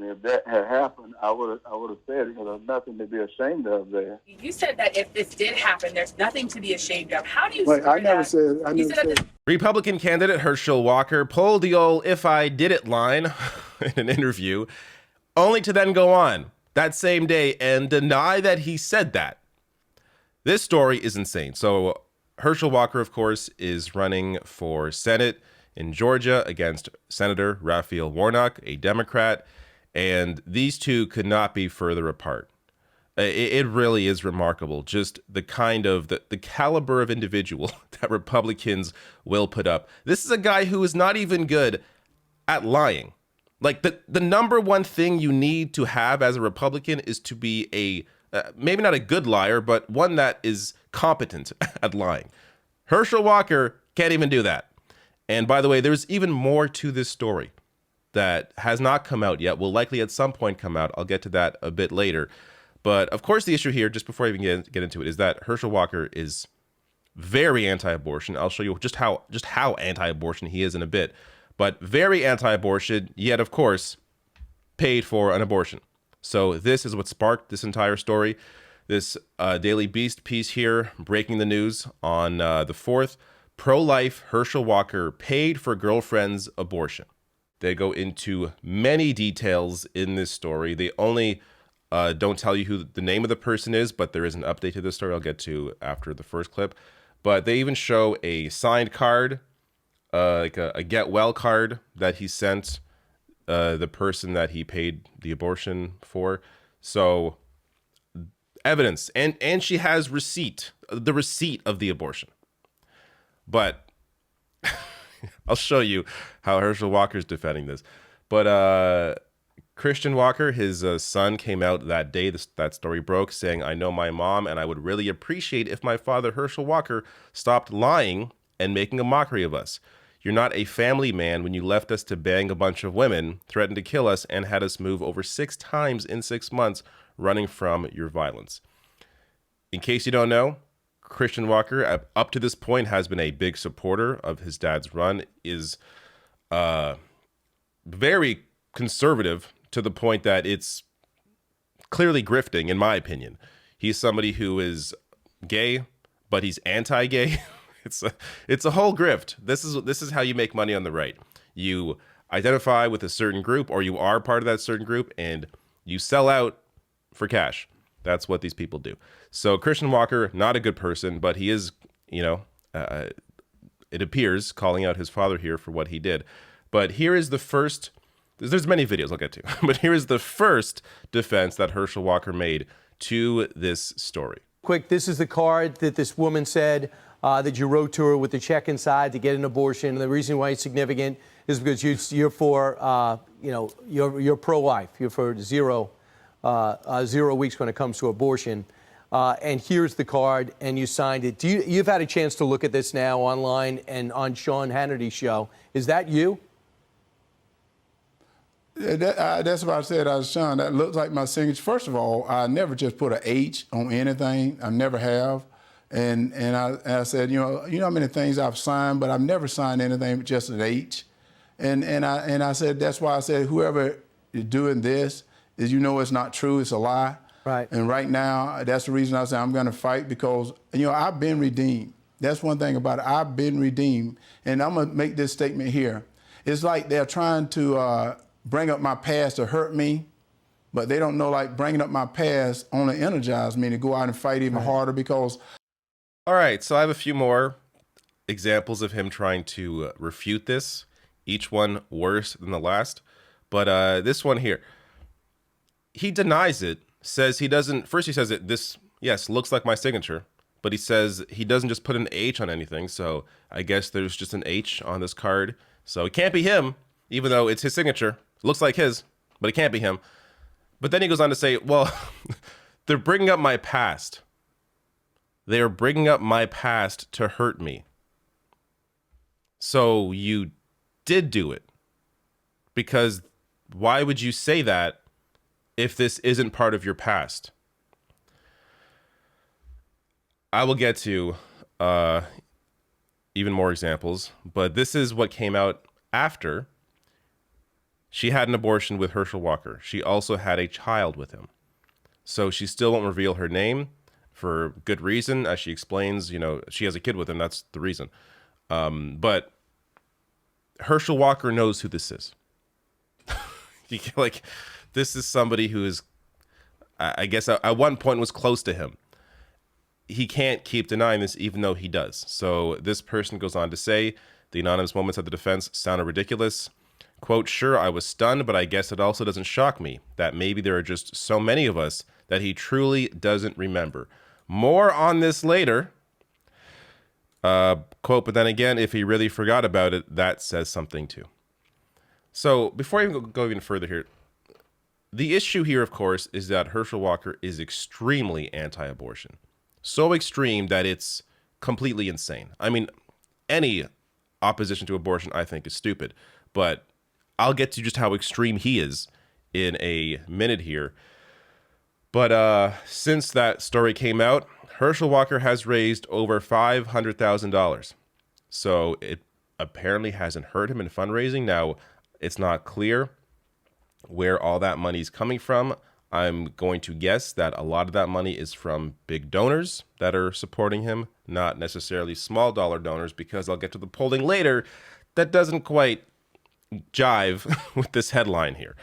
And if that had happened, I would have said, there's nothing to be ashamed of there. You said that if this did happen, there's nothing to be ashamed of. How do you Wait, square that? You said that Republican candidate Herschel Walker pulled the old "if I did it" line in an interview, only to then go on that same day and deny that he said that. This story is insane. So Herschel Walker, of course, is running for Senate in Georgia against Senator Raphael Warnock, a Democrat, and these two could not be further apart. It really is remarkable, just the kind of, the caliber of individual that Republicans will put up. This is a guy who is not even good at lying. Like, the number one thing you need to have as a Republican is to be a, maybe not a good liar, but one that is competent at lying. Herschel Walker can't even do that. And by the way, there's even more to this story that has not come out yet, will likely at some point come out. I'll get to that a bit later. But of course, the issue here, just before I even get into it, is that Herschel Walker is very anti-abortion. I'll show you just how anti-abortion he is in a bit. But very anti-abortion, yet of course, paid for an abortion. So this is what sparked this entire story. This Daily Beast piece here, breaking the news on the 4th. Pro-life Herschel Walker paid for girlfriend's abortion. They go into many details in this story. They only don't tell you who the name of the person is, but there is an update to this story I'll get to after the first clip. But they even show a signed card, like a get well card that he sent the person that he paid the abortion for. So evidence, and she has the receipt of the abortion. But I'll show you how Herschel Walker's defending this. But Christian Walker, his son, came out that day that story broke, saying, "I know my mom, and I would really appreciate if my father, Herschel Walker, stopped lying and making a mockery of us. You're not a family man when you left us to bang a bunch of women, threatened to kill us, and had us move over 6 times in 6 months running from your violence." In case you don't know, Christian Walker, up to this point, has been a big supporter of his dad's run, is very conservative to the point that it's clearly grifting, in my opinion. He's somebody who is gay, but he's anti-gay. It's a whole grift. This is how you make money on the right. You identify with a certain group, or you are part of that certain group, and you sell out for cash. That's what these people do. So Christian Walker, not a good person, but he is, it appears, calling out his father here for what he did. But here is the first, there's many videos I'll get to, but here is the first defense that Herschel Walker made to this story. Quick, this is the card that this woman said that you wrote to her with the check inside to get an abortion. And the reason why it's significant is because you're for, you're pro-life. You're for 0 weeks when it comes to abortion. And here's the card, and you signed it. You've had a chance to look at this now online and on Sean Hannity's show. Is that you? That's what I said. Sean, that looks like my signature. First of all, I never just put an H on anything. I never have. And I said, you know how many things I've signed, but I've never signed anything with just an H. And I said, that's why I said, whoever is doing this is, it's not true, it's a lie. Right. And right now, that's the reason I say I'm going to fight, because, I've been redeemed. That's one thing about it. I've been redeemed. And I'm going to make this statement here. It's like they're trying to bring up my past to hurt me, but they don't know, like, bringing up my past only energized me to go out and fight even harder, because... All right, so I have a few more examples of him trying to refute this, each one worse than the last. But this one here, he denies it, says he doesn't, first he says that this, yes, looks like my signature, but he says he doesn't just put an H on anything, so I guess there's just an H on this card. So it can't be him, even though it's his signature. It looks like his, but it can't be him. But then he goes on to say, well, they're bringing up my past. They are bringing up my past to hurt me. So you did do it. Because why would you say that if this isn't part of your past? I will get to even more examples, but this is what came out after She had an abortion with Herschel Walker. She also had a child with him. So she still won't reveal her name for good reason. As she explains, she has a kid with him. That's the reason. But Herschel Walker knows who this is. This is somebody who is, I guess, at one point was close to him. He can't keep denying this, even though he does. So this person goes on to say, the anonymous moments of the defense sounded ridiculous. Quote, sure, I was stunned, but I guess it also doesn't shock me that maybe there are just so many of us that he truly doesn't remember. More on this later. Quote, but then again, if he really forgot about it, that says something too. So before I even go even further here, the issue here, of course, is that Herschel Walker is extremely anti-abortion. So extreme that it's completely insane. I mean, any opposition to abortion, I think, is stupid. But I'll get to just how extreme he is in a minute here. But since that story came out, Herschel Walker has raised over $500,000. So it apparently hasn't hurt him in fundraising. Now, it's not clear where all that money is coming from. I'm going to guess that a lot of that money is from big donors that are supporting him, not necessarily small dollar donors, because I'll get to the polling later. That doesn't quite jive with this headline here.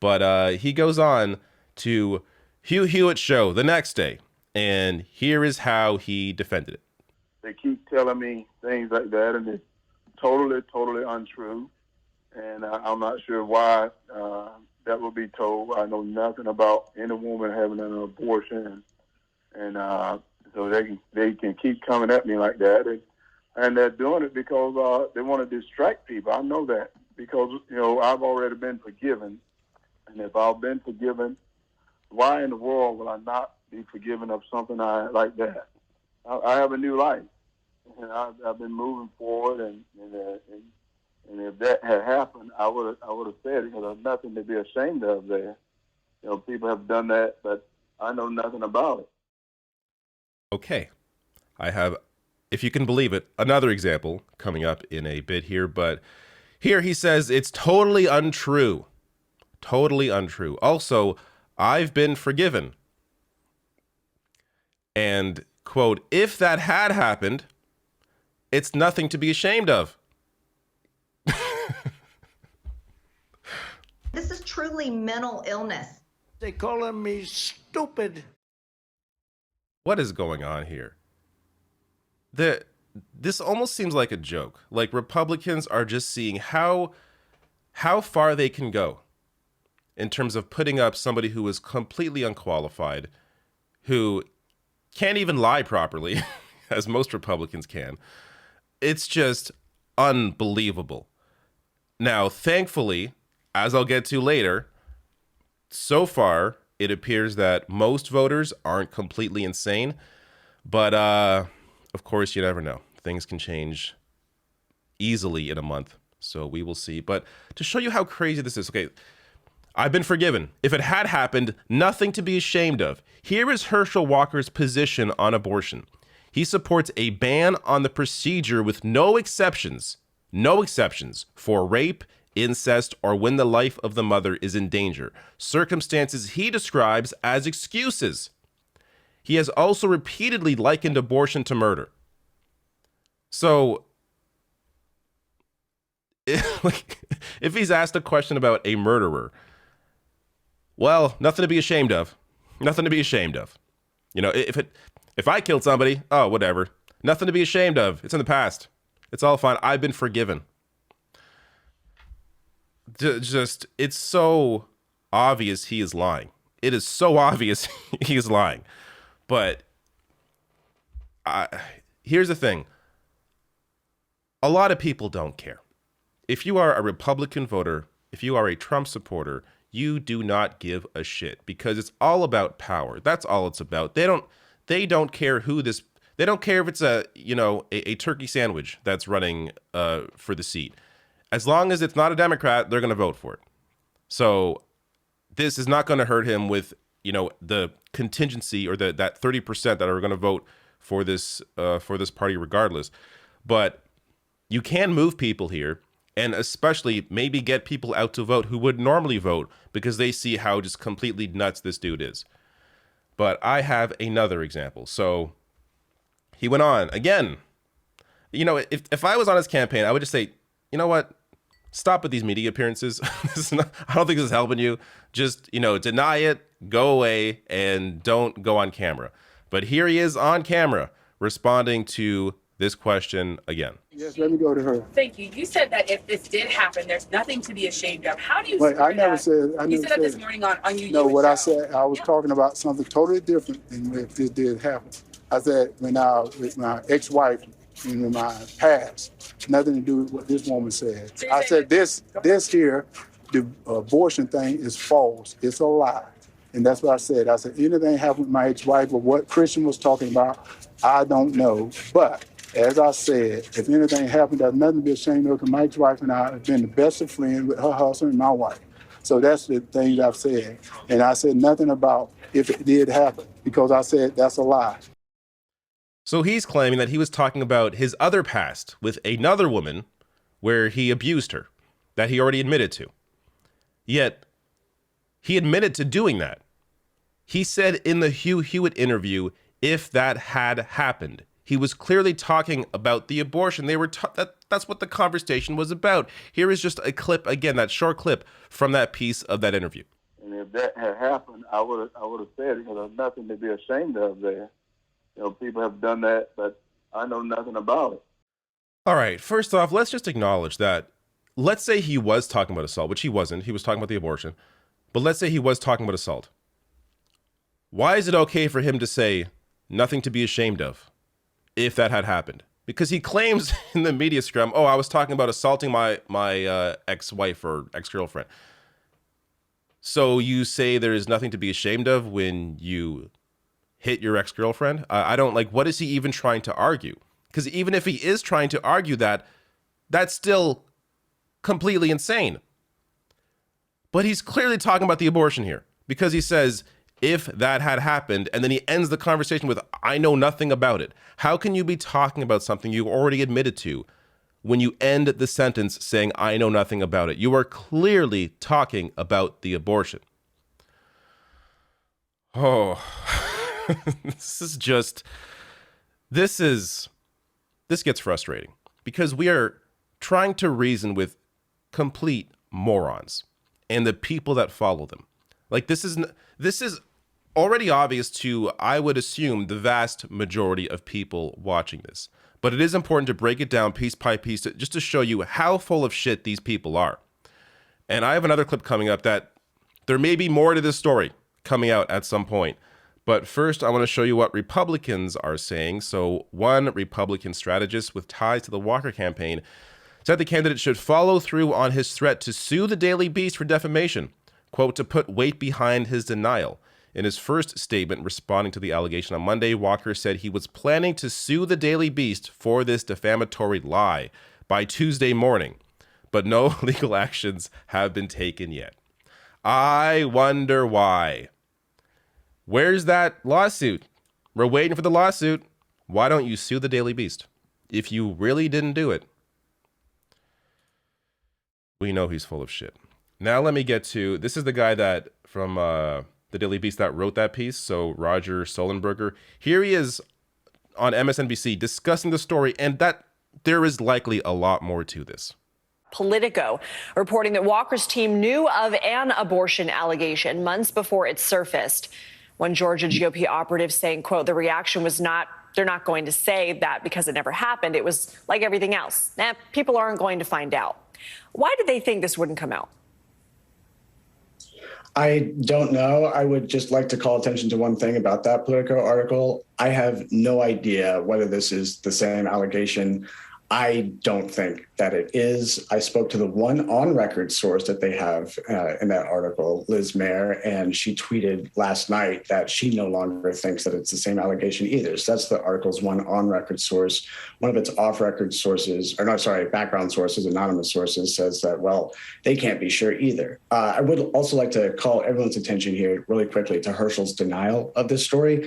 But he goes on to Hugh Hewitt's show the next day, and here is how he defended it. They keep telling me things like that, and it's totally, totally untrue. And I'm not sure why that will be told. I know nothing about any woman having an abortion, and so they can keep coming at me like that, and they're doing it because they want to distract people. I know that because I've already been forgiven, and if I've been forgiven, why in the world will I not be forgiven of something like that? I have a new life, and I've been moving forward, and if that had happened, I would have said it, because there's nothing to be ashamed of there. People have done that, but I know nothing about it. Okay. I have, if you can believe it, another example coming up in a bit here, but here he says it's totally untrue. Totally untrue. Also, I've been forgiven. And, quote, if that had happened, it's nothing to be ashamed of. This is truly mental illness. They calling me stupid. What is going on here? This almost seems like a joke. Like Republicans are just seeing how far they can go in terms of putting up somebody who is completely unqualified, who can't even lie properly, as most Republicans can. It's just unbelievable. Now, thankfully, as I'll get to later, so far, it appears that most voters aren't completely insane. But, of course, you never know. Things can change easily in a month. So we will see. But to show you how crazy this is, okay, I've been forgiven. If it had happened, nothing to be ashamed of. Here is Herschel Walker's position on abortion. He supports a ban on the procedure with no exceptions for rape, incest, or when the life of the mother is in danger, circumstances he describes as excuses. He has also repeatedly likened abortion to murder. So, if he's asked a question about a murderer, well, nothing to be ashamed of. Nothing to be ashamed of. If I killed somebody, oh, whatever. Nothing to be ashamed of. It's in the past. It's all fine. I've been forgiven. It's so obvious he is lying. It is so obvious he is lying. But here's the thing. A lot of people don't care. If you are a Republican voter, if you are a Trump supporter, you do not give a shit, because it's all about power. That's all it's about. They don't care they don't care if it's a turkey sandwich that's running for the seat. As long as it's not a Democrat, they're going to vote for it. So this is not going to hurt him with, the contingency or that 30% that are going to vote for this party regardless. But you can move people here, and especially maybe get people out to vote who would normally vote because they see how just completely nuts this dude is. But I have another example. So he went on again. You know, if I was on his campaign, I would just say, you know what? Stop with these media appearances. I don't think this is helping you. Just, deny it, go away, and don't go on camera. But here he is on camera responding to this question again. Yes, let me go to her. Thank you. You said that if this did happen, there's nothing to be ashamed of. How do you Wait, square I never that? said. You said that this morning on you. No, You what I show. said, I was talking about something totally different than if this did happen. I said when I was with my ex-wife in my past, nothing to do with what this woman said. So you're I saying said this here, the abortion thing is false. It's a lie. And that's what I said. I said anything happened with my ex-wife or what Christian was talking about, I don't know. But as I said, if anything happened, there's nothing to be ashamed of because my ex-wife and I have been the best of friends with her husband and my wife. So that's the things I've said. And I said nothing about if it did happen because I said that's a lie. So he's claiming that he was talking about his other past with another woman where he abused her, that he already admitted to. Yet, he admitted to doing that. He said in the Hugh Hewitt interview, if that had happened, he was clearly talking about the abortion. They were that's what the conversation was about. Here is just a clip, again, that short clip from that piece of that interview. And if that had happened, I would have said it because there's nothing to be ashamed of there. People have done that, but I know nothing about it. All right, first off, let's just acknowledge that, let's say he was talking about assault, which he wasn't. He was talking about the abortion. But let's say he was talking about assault. Why is it okay for him to say nothing to be ashamed of if that had happened? Because he claims in the media scrum, I was talking about assaulting my ex-wife or ex-girlfriend. So you say there is nothing to be ashamed of when you hit your ex-girlfriend? I don't what is he even trying to argue? Because even if he is trying to argue that, that's still completely insane. But he's clearly talking about the abortion here because he says, if that had happened, and then he ends the conversation with, I know nothing about it. How can you be talking about something you already admitted to when you end the sentence saying, I know nothing about it? You are clearly talking about the abortion. Oh, this gets frustrating because we are trying to reason with complete morons and the people that follow them. This is already obvious to, I would assume, the vast majority of people watching this. But it is important to break it down piece by piece just to show you how full of shit these people are. And I have another clip coming up that there may be more to this story coming out at some point. But first, I want to show you what Republicans are saying. So one Republican strategist with ties to the Walker campaign said the candidate should follow through on his threat to sue the Daily Beast for defamation, quote, to put weight behind his denial. In his first statement responding to the allegation on Monday, Walker said he was planning to sue the Daily Beast for this defamatory lie by Tuesday morning, but no legal actions have been taken yet. I wonder why. Where's that lawsuit? We're waiting for the lawsuit. Why don't you sue the Daily Beast? If you really didn't do it, we know he's full of shit. Now let me get to, this is the guy that from the Daily Beast that wrote that piece. So Roger Sullenberger. Here he is on MSNBC discussing the story, and that there is likely a lot more to this. Politico reporting that Walker's team knew of an abortion allegation months before it surfaced. One Georgia GOP operative saying, quote, the reaction was they're not going to say that because it never happened. It was like everything else. People aren't going to find out. Why did they think this wouldn't come out? I don't know. I would just like to call attention to one thing about that Politico article. I have no idea whether this is the same allegation. I don't think that it is. I spoke to the one on-record source that they have in that article, Liz Mayer, and she tweeted last night that she no longer thinks that it's the same allegation either. So that's the article's one on-record source. One of its off-record sources, background sources, anonymous sources, says that, well, they can't be sure either. I would also like to call everyone's attention here really quickly to Herschel's denial of this story.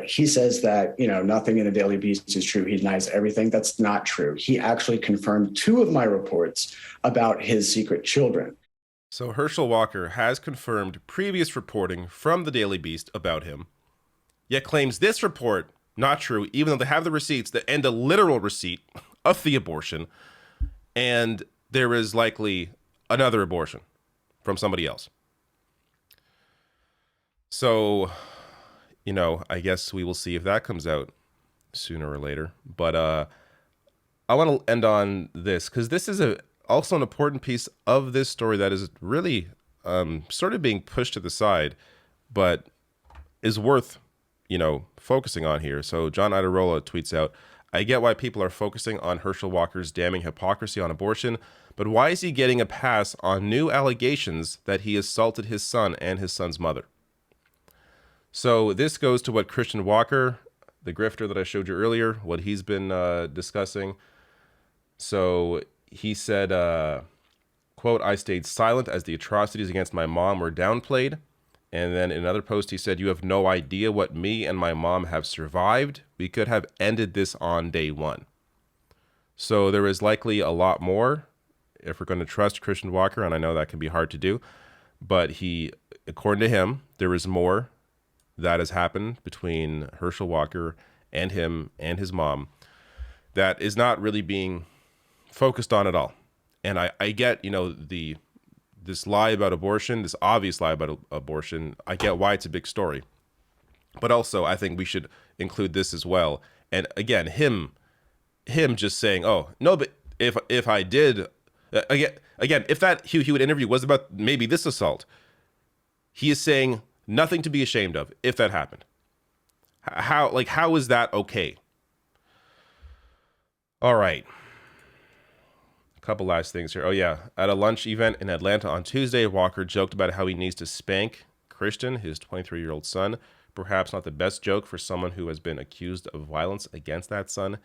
He says that, nothing in the Daily Beast is true. He denies everything. That's not true. true. He actually confirmed 2 of my reports about his secret children. So Herschel Walker has confirmed previous reporting from the Daily Beast about him, yet claims this report not true, even though they have the receipts that and a literal receipt of the abortion, and there is likely another abortion from somebody else. So, you know, I guess we will see if that comes out sooner or later. But I want to end on this, because this is also an important piece of this story that is really sort of being pushed to the side, but is worth, you know, focusing on here. So John Idarola tweets out, I get why people are focusing on Herschel Walker's damning hypocrisy on abortion, but why is he getting a pass on new allegations that he assaulted his son and his son's mother? So this goes to what Christian Walker, the grifter that I showed you earlier, what he's been discussing. So he said, quote, I stayed silent as the atrocities against my mom were downplayed. And then in another post, he said, you have no idea what me and my mom have survived. We could have ended this on day one. So there is likely a lot more if we're going to trust Christian Walker, and I know that can be hard to do. But he, according to him, there is more that has happened between Herschel Walker and him and his mom that is not really being focused on at all. And I get, you know, this lie about abortion, this obvious lie about abortion. I get why it's a big story. But also, I think we should include this as well. And again, him just saying, oh, no, but if I did, again, if that Hewitt interview was about maybe this assault, he is saying nothing to be ashamed of if that happened. How is that okay? All right. Couple last things here. Oh yeah, at a lunch event in Atlanta on Tuesday, Walker joked about how he needs to spank Christian, his 23-year-old son. Perhaps not the best joke for someone who has been accused of violence against that son.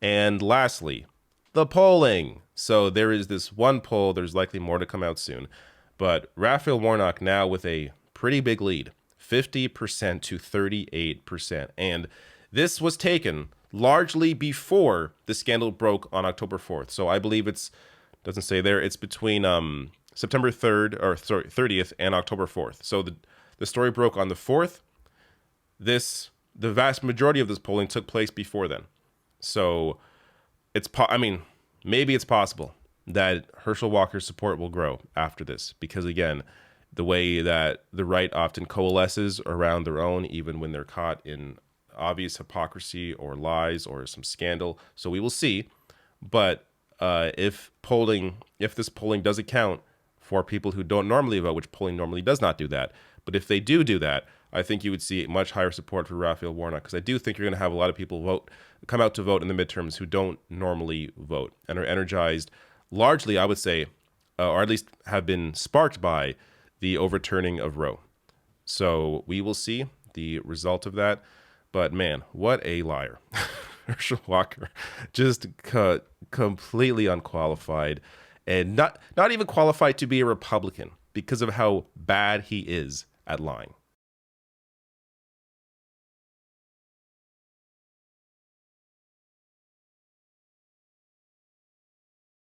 And lastly, the polling. So there is this one poll, there's likely more to come out soon, but Raphael Warnock now with a pretty big lead, 50% to 38%. And this was taken largely before the scandal broke on October 4th. So I believe doesn't say there, it's between September 30th and October 4th. So the story broke on the 4th. The vast majority of this polling took place before then. So maybe it's possible that Herschel Walker's support will grow after this, because again, the way that the right often coalesces around their own, even when they're caught in obvious hypocrisy or lies or some scandal. So we will see. But if this polling does account for people who don't normally vote, which polling normally does not do that, but if they do that, I think you would see much higher support for Raphael Warnock, because I do think you're going to have a lot of people come out to vote in the midterms who don't normally vote and are energized largely, I would say, or at least have been sparked by the overturning of Roe. So we will see the result of that. But man, what a liar. Herschel Walker, just completely unqualified, and not even qualified to be a Republican because of how bad he is at lying.